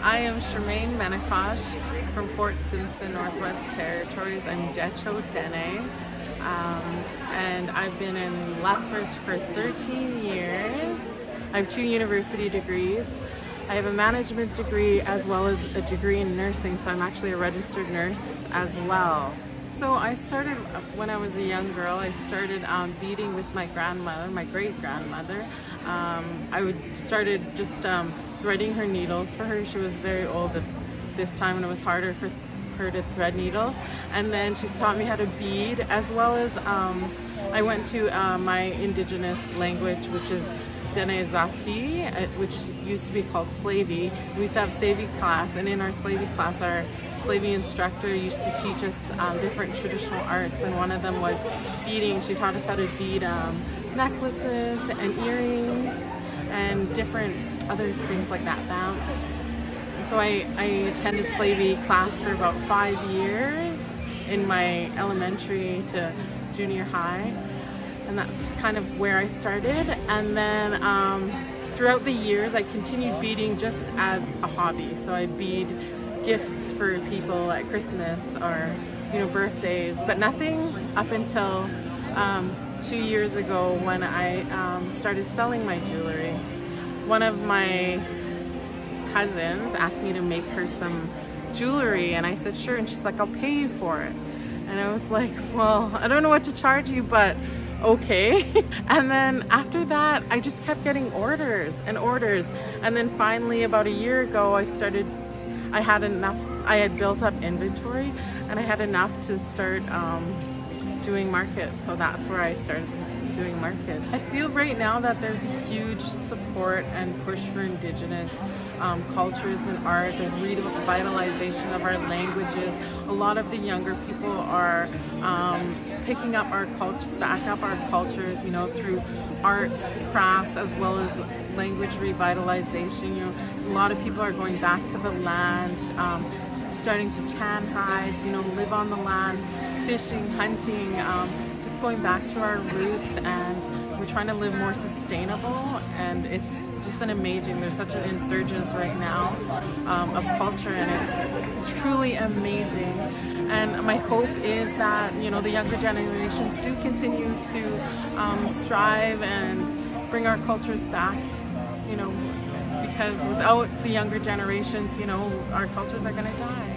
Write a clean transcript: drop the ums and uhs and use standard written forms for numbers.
I am Shermayn from Fort Simpson, Northwest Territories. I'm Decho Dene, and I've been in Lethbridge for 13 years. I have 2 university degrees. I have a management degree as well as a degree in nursing, so I'm actually a registered nurse as well. So I started when I was a young girl. I started beading with my grandmother, my great-grandmother. I started just threading her needles for her. She was very old at this time and it was harder for her to thread needles. And then she taught me how to bead, as well as I went to my indigenous language, which is Dene Zati, which used to be called Slavey. We used to have Slavey class, and in our Slavey class, our Slavey instructor used to teach us different traditional arts, and one of them was beading. She taught us how to bead necklaces and earrings and different other things like that, bounce. And so I attended Slavey class for about 5 years in my elementary to junior high. And that's kind of where I started. And then throughout the years, I continued beading just as a hobby. So I bead gifts for people at Christmas or, you know, birthdays, but nothing up until 2 years ago when I started selling my jewelry. One of my cousins asked me to make her some jewelry, and I said sure, and she's like, I'll pay you for it. And I was like, well, I don't know what to charge you, but okay. And then after that, I just kept getting orders and orders. And then finally, about a year ago, I had built up inventory and I had enough to start doing markets. So that's where I started doing markets. I feel right now that there's a huge support and push for Indigenous cultures and art. There's revitalization of our languages. A lot of the younger people are picking up our culture, back up our cultures, you know, through arts, crafts, as well as language revitalization. You know, a lot of people are going back to the land, starting to tan hides, you know, live on the land, fishing, hunting, just going back to our roots, and we're trying to live more sustainable. And it's just an amazing, there's such an insurgence right now of culture, and it's truly amazing. And my hope is that, you know, the younger generations do continue to strive and bring our cultures back, you know, because without the younger generations, you know, our cultures are going to die.